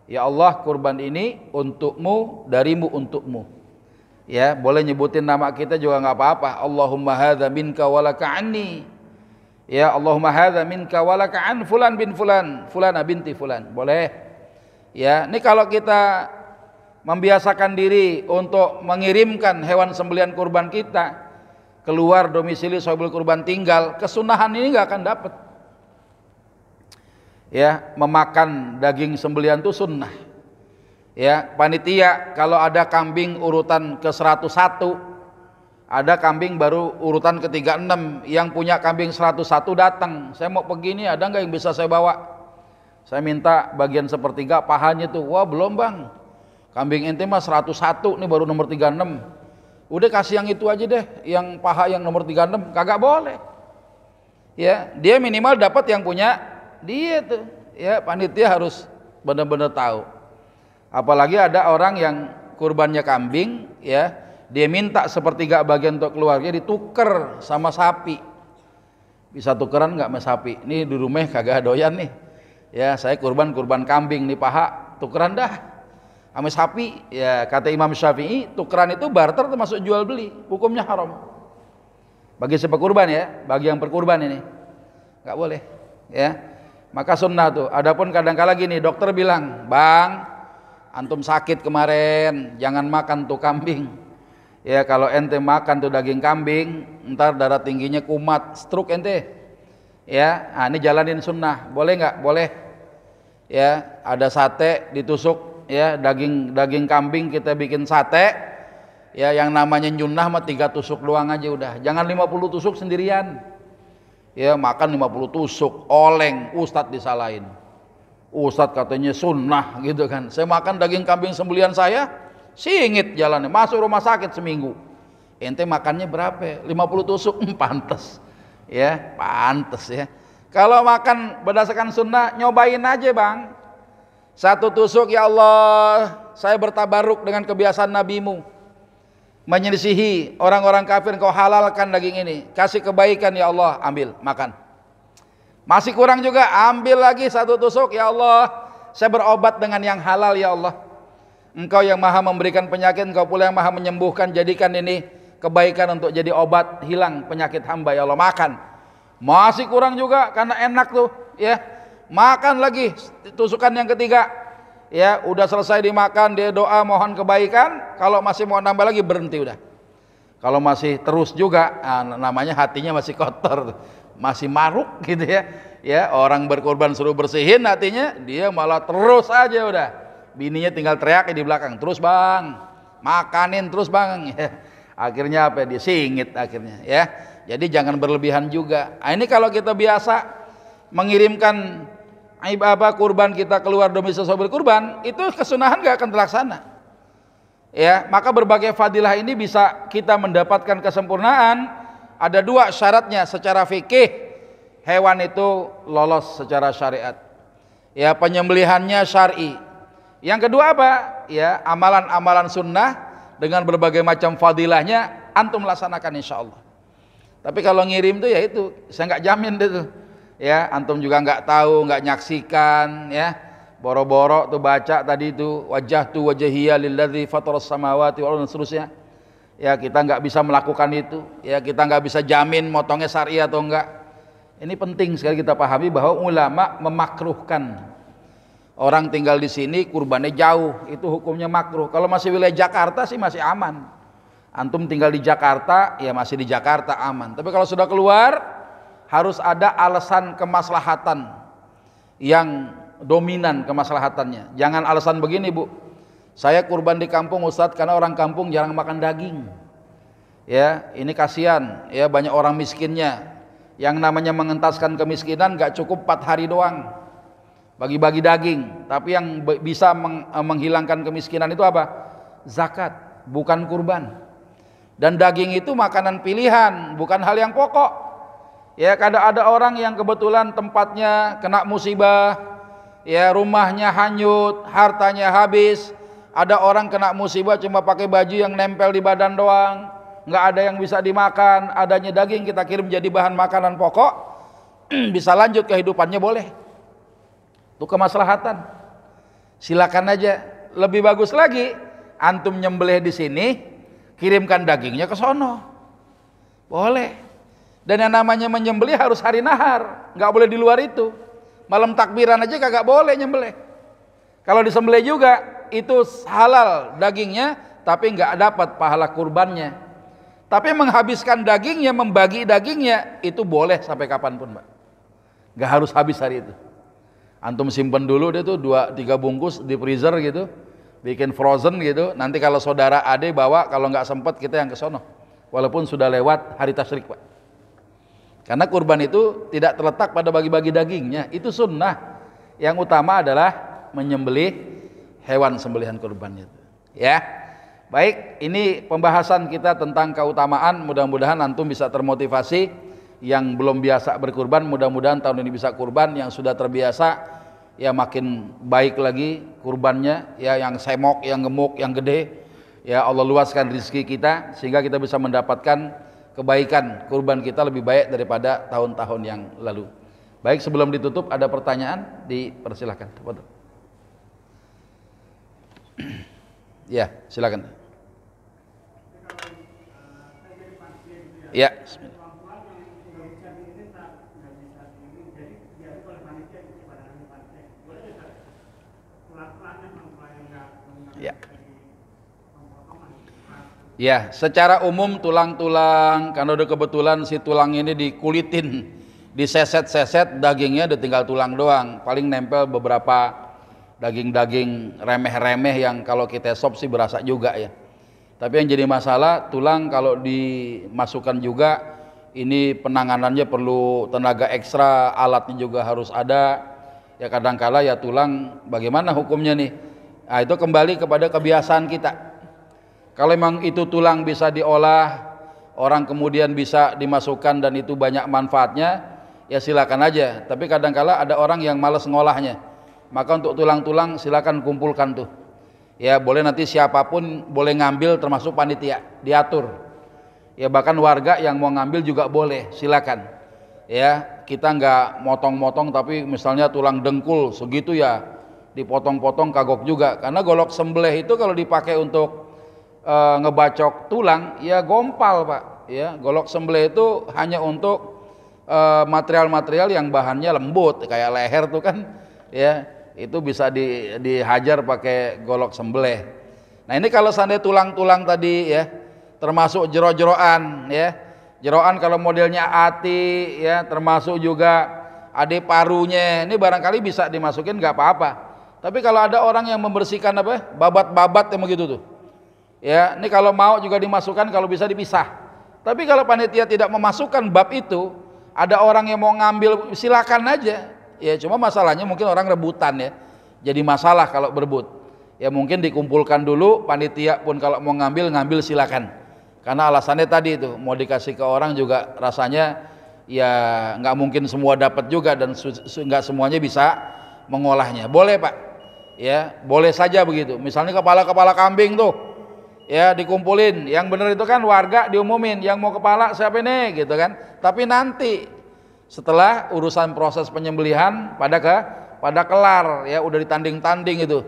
Ya Allah, kurban ini untukmu, darimu untukmu. Ya, boleh nyebutin nama kita juga nggak apa-apa. Allahumma hadza minka walaka anni. Ya Allahumma hadza minka walaka an fulan bin fulan, fulana binti fulan. Boleh. Ya, ini kalau kita membiasakan diri untuk mengirimkan hewan sembelihan kurban kita keluar domisili sahibul kurban tinggal, kesunahan ini nggak akan dapat. Ya, memakan daging sembelihan itu sunnah. Ya, panitia kalau ada kambing urutan ke 101, ada kambing baru urutan ke 36, yang punya kambing 101 datang, saya mau pergi nih, ada nggak yang bisa saya bawa? Saya minta bagian sepertiga pahanya tuh. Wah belum bang, kambing ente mah 101 nih baru nomor 36. Udah kasih yang itu aja deh, yang paha yang nomor 36. Kagak boleh. Ya, dia minimal dapat yang punya dia tuh. Ya, panitia harus benar-benar tahu. Apalagi ada orang yang kurbannya kambing, ya, dia minta sepertiga bagian untuk keluarga ditukar sama sapi. Bisa tukeran nggak sama sapi? Nih di rumah kagak doyan nih. Ya, saya kurban kambing nih paha, tukeran dah sama sapi. Ya, kata Imam Syafi'i, tukeran itu barter termasuk jual beli, hukumnya haram. Bagi si pekurban ya, bagi yang berkurban ini nggak boleh. Ya, maka sunnah tuh. Adapun kadang-kala gini, dokter bilang, bang, antum sakit kemarin, jangan makan tuh kambing. Ya, kalau ente makan tuh daging kambing, ntar darah tingginya kumat, stroke ente. Ya, nah ini jalanin sunnah, boleh nggak? Boleh. Ya, ada sate ditusuk, ya daging kambing kita bikin sate. Ya, yang namanya nyunnah mah 3 tusuk doang aja udah. Jangan 50 tusuk sendirian. Ya, makan 50 tusuk, oleng, ustadz disalahin. Ustadz katanya sunnah gitu kan. Saya makan daging kambing sembelihan saya, singit jalannya, masuk rumah sakit seminggu. Ente makannya berapa? 50 tusuk, pantes. Ya, pantes ya. Kalau makan berdasarkan sunnah, nyobain aja bang. Satu tusuk, ya Allah, saya bertabaruk dengan kebiasaan nabimu, menyelisihi orang-orang kafir, kau halalkan daging ini, kasih kebaikan ya Allah, ambil, makan. Masih kurang juga, ambil lagi satu tusuk, ya Allah, saya berobat dengan yang halal ya Allah. Engkau yang maha memberikan penyakit, engkau pula yang maha menyembuhkan, jadikan ini kebaikan untuk jadi obat hilang penyakit hamba ya Allah, makan. Masih kurang juga, karena enak tuh ya, makan lagi tusukan yang ketiga. Ya, udah selesai dimakan, dia doa mohon kebaikan. Kalau masih mau nambah lagi, berhenti udah. Kalau masih terus juga, namanya hatinya masih kotor, masih maruk gitu ya. Ya, orang berkorban suruh bersihin hatinya, dia malah terus aja udah. Bininya tinggal teriak di belakang, terus bang, makanin terus bang. Ya. Akhirnya apa? Dia singit akhirnya ya. Jadi jangan berlebihan juga. Nah, ini kalau kita biasa mengirimkan kurban kita keluar domisili berkurban, itu kesunahan gak akan terlaksana. Ya, maka berbagai fadilah ini bisa kita mendapatkan kesempurnaan. Ada dua syaratnya secara fikih, hewan itu lolos secara syariat. Ya, penyembelihannya syar'i. Yang kedua apa? Ya, amalan-amalan sunnah dengan berbagai macam fadilahnya antum laksanakan insya Allah. Tapi kalau ngirim tuh ya itu, saya nggak jamin deh tuh. Ya, antum juga nggak tahu, nggak nyaksikan, ya. Boro-boro tuh baca tadi itu wajjahtu wajhiya lilladzi fataras samawati wal ardi seterusnya. Ya, kita nggak bisa melakukan itu. Ya, kita nggak bisa jamin motongnya syar'i atau enggak. Ini penting sekali kita pahami bahwa ulama memakruhkan. Orang tinggal di sini kurbannya jauh, itu hukumnya makruh. Kalau masih wilayah Jakarta sih masih aman. Antum tinggal di Jakarta, ya masih di Jakarta aman. Tapi kalau sudah keluar, harus ada alasan kemaslahatan yang dominan kemaslahatannya. Jangan alasan begini bu, saya kurban di kampung Ustadz karena orang kampung jarang makan daging. Ya, ini kasihan. Ya, banyak orang miskinnya. Yang namanya mengentaskan kemiskinan gak cukup 4 hari doang. Bagi-bagi daging, tapi yang bisa menghilangkan kemiskinan itu apa? Zakat, bukan kurban. Dan daging itu makanan pilihan, bukan hal yang pokok. Ya, kadang ada orang yang kebetulan tempatnya kena musibah, ya rumahnya hanyut, hartanya habis. Ada orang kena musibah cuma pakai baju yang nempel di badan doang, nggak ada yang bisa dimakan. Adanya daging kita kirim jadi bahan makanan pokok, bisa lanjut kehidupannya boleh. Itu kemaslahatan. Silakan aja. Lebih bagus lagi, antum nyembelih di sini, kirimkan dagingnya ke sono. Boleh. Dan yang namanya menyembelih harus hari nahar, nggak boleh di luar itu. Malam takbiran aja kagak boleh nyembelih. Kalau disembelih juga itu halal dagingnya, tapi nggak dapat pahala kurbannya. Tapi menghabiskan dagingnya, membagi dagingnya itu boleh sampai kapanpun, Mbak. Nggak harus habis hari itu. Antum simpen dulu deh tuh 2-3 bungkus di freezer gitu, bikin frozen gitu. Nanti kalau saudara ade bawa, kalau nggak sempet kita yang ke sono. Walaupun sudah lewat hari tasyrik, Pak. Karena kurban itu tidak terletak pada bagi-bagi dagingnya, itu sunnah. Yang utama adalah menyembelih hewan sembelihan kurbannya itu. Ya, baik. Ini pembahasan kita tentang keutamaan. Mudah-mudahan antum bisa termotivasi. Yang belum biasa berkurban, mudah-mudahan tahun ini bisa kurban. Yang sudah terbiasa, ya makin baik lagi kurbannya. Ya, yang semok, yang gemuk, yang gede. Ya Allah luaskan rezeki kita sehingga kita bisa mendapatkan kebaikan kurban kita lebih baik daripada tahun-tahun yang lalu. Baik, sebelum ditutup ada pertanyaan, dipersilahkan. Ya, silakan. Ya, bismillah. Ya. Ya, secara umum tulang-tulang, karena udah kebetulan si tulang ini dikulitin, diseset-seset, dagingnya udah tinggal tulang doang. Paling nempel beberapa daging-daging remeh-remeh yang kalau kita sop sih berasa juga ya. Tapi yang jadi masalah tulang kalau dimasukkan juga, ini penanganannya perlu tenaga ekstra, alatnya juga harus ada. Ya kadangkala ya tulang bagaimana hukumnya nih? Nah, itu kembali kepada kebiasaan kita. Kalau memang itu tulang bisa diolah orang kemudian bisa dimasukkan dan itu banyak manfaatnya, ya silakan aja. Tapi kadangkala ada orang yang malas ngolahnya, maka untuk tulang-tulang silakan kumpulkan tuh. Ya boleh, nanti siapapun boleh ngambil termasuk panitia, diatur. Ya bahkan warga yang mau ngambil juga boleh, silakan. Ya kita nggak motong-motong, tapi misalnya tulang dengkul segitu ya dipotong-potong kagok juga, karena golok sembelih itu kalau dipakai untuk ngebacok tulang ya gompal Pak. Ya golok sembelih itu hanya untuk material-material yang bahannya lembut kayak leher tuh kan, ya itu bisa dihajar pakai golok sembelih. Nah ini kalau seandainya tulang-tulang tadi ya termasuk jero-jeroan, ya jeroan kalau modelnya ati ya, termasuk juga ade parunya, ini barangkali bisa dimasukin nggak apa-apa. Tapi kalau ada orang yang membersihkan apa babat-babat yang begitu tuh, ya ini kalau mau juga dimasukkan, kalau bisa dipisah. Tapi kalau panitia tidak memasukkan bab itu, ada orang yang mau ngambil silakan aja. Ya cuma masalahnya mungkin orang rebutan ya, jadi masalah kalau berebut. Ya mungkin dikumpulkan dulu, panitia pun kalau mau ngambil silakan. Karena alasannya tadi itu mau dikasih ke orang juga rasanya ya nggak mungkin semua dapat juga, dan nggak semuanya bisa mengolahnya. Boleh Pak, ya boleh saja begitu. Misalnya kepala kambing tuh ya dikumpulin, yang benar itu kan warga diumumin yang mau kepala siapa nih gitu kan. Tapi nanti setelah urusan proses penyembelihan pada kelar ya, udah ditanding-tanding itu,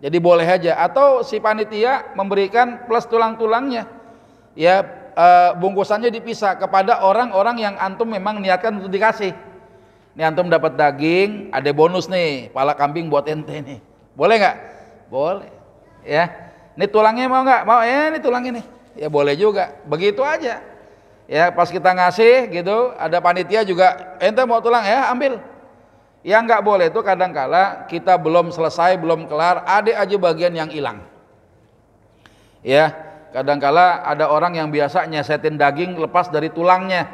jadi boleh aja. Atau si panitia memberikan plus tulang-tulangnya ya, bungkusannya dipisah kepada orang-orang yang antum memang niatkan untuk dikasih. Ini antum dapat daging, ada bonus nih, pala kambing buat ente nih, boleh nggak? Boleh ya. Ini tulangnya mau nggak? Mau ya, ini tulangnya nih ya, boleh juga. Begitu aja ya, pas kita ngasih gitu ada panitia juga, ente mau tulang ya ambil. Yang nggak boleh itu kadangkala kita belum selesai, belum kelar, ada aja bagian yang hilang ya. Kadangkala ada orang yang biasa nyesetin daging lepas dari tulangnya.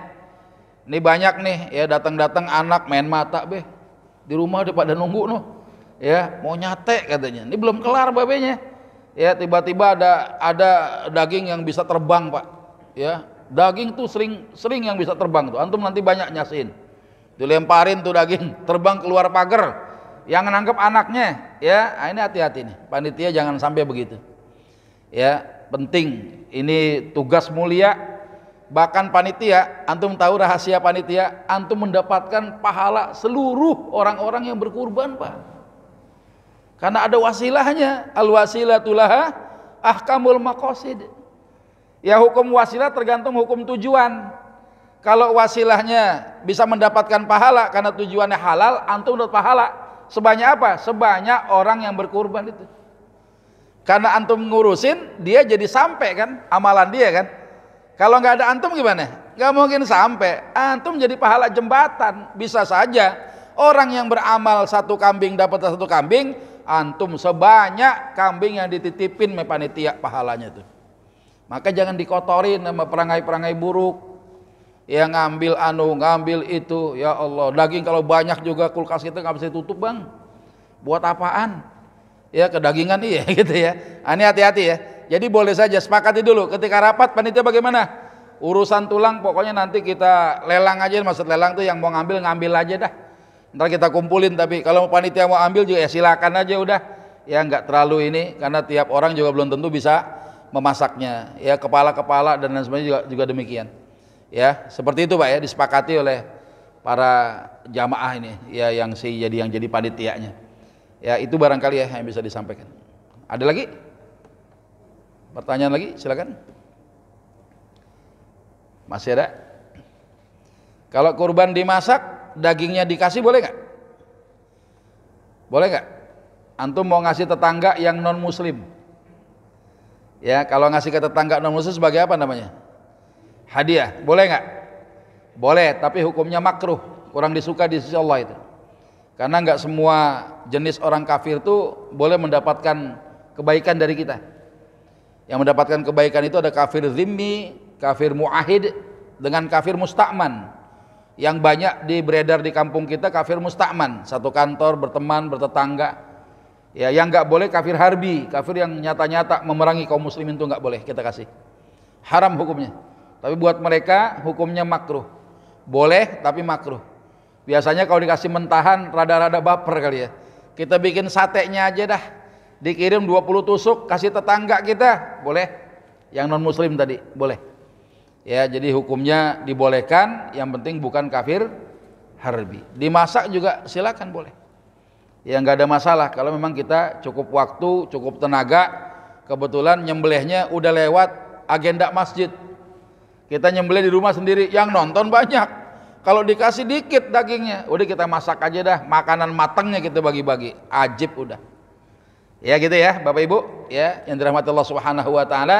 Ini banyak nih ya, datang-datang anak main mata be di rumah udah pada nunggu noh ya, mau nyate katanya, ini belum kelar babenya ya. Tiba-tiba ada daging yang bisa terbang Pak ya. Daging tuh sering yang bisa terbang tuh, antum nanti banyak nyasin, dilemparin tuh daging terbang keluar pagar, yang nangkep anaknya ya. Nah, ini hati-hati nih panitia, jangan sampai begitu ya. Penting, ini tugas mulia. Bahkan panitia, antum tahu rahasia panitia, antum mendapatkan pahala seluruh orang-orang yang berkurban Pak, karena ada wasilahnya. Al wasilatu laha ahkamul maqasid. Ya hukum wasilah tergantung hukum tujuan. Kalau wasilahnya bisa mendapatkan pahala karena tujuannya halal, antum dapat pahala sebanyak apa? Sebanyak orang yang berkurban itu. Karena antum ngurusin, dia jadi sampai kan amalan dia kan. Kalau nggak ada antum gimana? Nggak mungkin sampai. Antum jadi pahala jembatan. Bisa saja orang yang beramal satu kambing dapat satu kambing, antum sebanyak kambing yang dititipin sama panitia pahalanya tuh. Maka jangan dikotorin sama perangai-perangai buruk yang ngambil itu. Ya Allah, daging kalau banyak juga kulkas kita nggak bisa tutup Bang, buat apaan ya, kedagingan iya gitu ya. Ini hati-hati ya. Jadi boleh saja, sepakati dulu ketika rapat panitia bagaimana urusan tulang, pokoknya nanti kita lelang aja. Maksud lelang tuh yang mau ngambil aja dah, ntar kita kumpulin. Tapi kalau panitia mau ambil juga ya silakan aja udah ya, nggak terlalu ini, karena tiap orang juga belum tentu bisa memasaknya ya, kepala-kepala dan lain sebagainya juga demikian ya. Seperti itu Pak ya, disepakati oleh para jamaah ini ya, yang jadi panitianya ya. Itu barangkali ya yang bisa disampaikan. Ada lagi pertanyaan lagi, silakan. Masih ada? Kalau kurban dimasak, dagingnya dikasih boleh nggak? Boleh nggak? Antum mau ngasih tetangga yang non muslim ya, kalau ngasih ke tetangga non muslim sebagai apa namanya? Hadiah, boleh nggak? Boleh, tapi hukumnya makruh, kurang disuka di sisi Allah itu. Karena nggak semua jenis orang kafir itu boleh mendapatkan kebaikan dari kita. Yang mendapatkan kebaikan itu ada kafir zimmi, kafir muahid, dengan kafir musta'man. Yang banyak beredar di kampung kita kafir musta'man, satu kantor, berteman, bertetangga. Ya, yang nggak boleh kafir harbi, kafir yang nyata-nyata memerangi kaum muslimin itu nggak boleh kita kasih, haram hukumnya. Tapi buat mereka hukumnya makruh. Boleh tapi makruh. Biasanya kalau dikasih mentahan rada-rada baper kali ya. Kita bikin satenya aja dah. Dikirim 20 tusuk, kasih tetangga kita, boleh. Yang non muslim tadi, boleh. Ya, jadi hukumnya dibolehkan, yang penting bukan kafir harbi. Dimasak juga silakan boleh. Ya nggak ada masalah kalau memang kita cukup waktu, cukup tenaga. Kebetulan nyembelihnya udah lewat agenda masjid. Kita nyembelih di rumah sendiri, yang nonton banyak. Kalau dikasih dikit dagingnya, udah kita masak aja dah, makanan matangnya kita bagi-bagi, ajib udah. Ya gitu ya, Bapak Ibu, ya yang dirahmati Allah Subhanahu wa taala.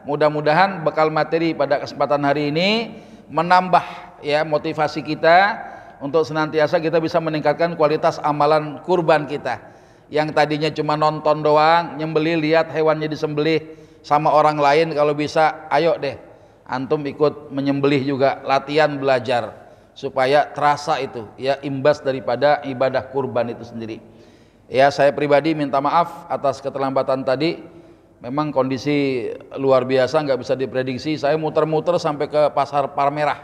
Mudah-mudahan bekal materi pada kesempatan hari ini menambah ya motivasi kita untuk senantiasa kita bisa meningkatkan kualitas amalan kurban kita. Yang tadinya cuma nonton doang, nyembelih, lihat hewannya disembelih sama orang lain, kalau bisa ayo deh antum ikut menyembelih juga, latihan belajar supaya terasa itu ya imbas daripada ibadah kurban itu sendiri. Ya saya pribadi minta maaf atas keterlambatan tadi, memang kondisi luar biasa nggak bisa diprediksi. Saya muter-muter sampai ke pasar Palmerah,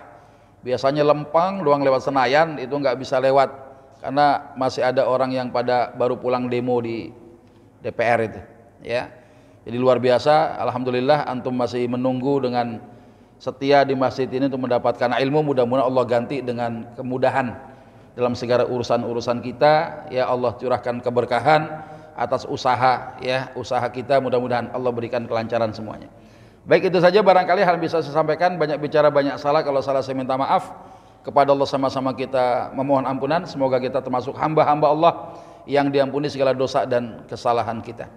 biasanya Lempang doang lewat Senayan, itu nggak bisa lewat karena masih ada orang yang pada baru pulang demo di DPR itu ya. Jadi luar biasa, alhamdulillah antum masih menunggu dengan setia di masjid ini untuk mendapatkan ilmu. Mudah-mudahan Allah ganti dengan kemudahan dalam segala urusan-urusan kita. Ya Allah curahkan keberkahan atas usaha ya, usaha kita, mudah-mudahan Allah berikan kelancaran semuanya. Baik, itu saja barangkali hal bisa saya sampaikan. Banyak bicara banyak salah, kalau salah saya minta maaf. Kepada Allah sama-sama kita memohon ampunan. Semoga kita termasuk hamba-hamba Allah yang diampuni segala dosa dan kesalahan kita.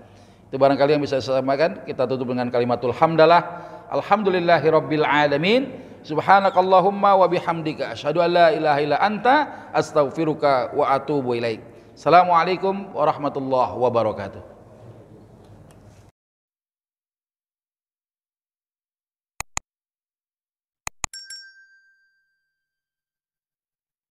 Itu barangkali yang bisa saya sampaikan. Kita tutup dengan kalimatul hamdalah. Alhamdulillahirabbil alamin. Subhanakallahumma wa bihamdika asyhadu an la ilaha illa anta astaghfiruka wa atubu ilaik. Assalamualaikum warahmatullahi wabarakatuh.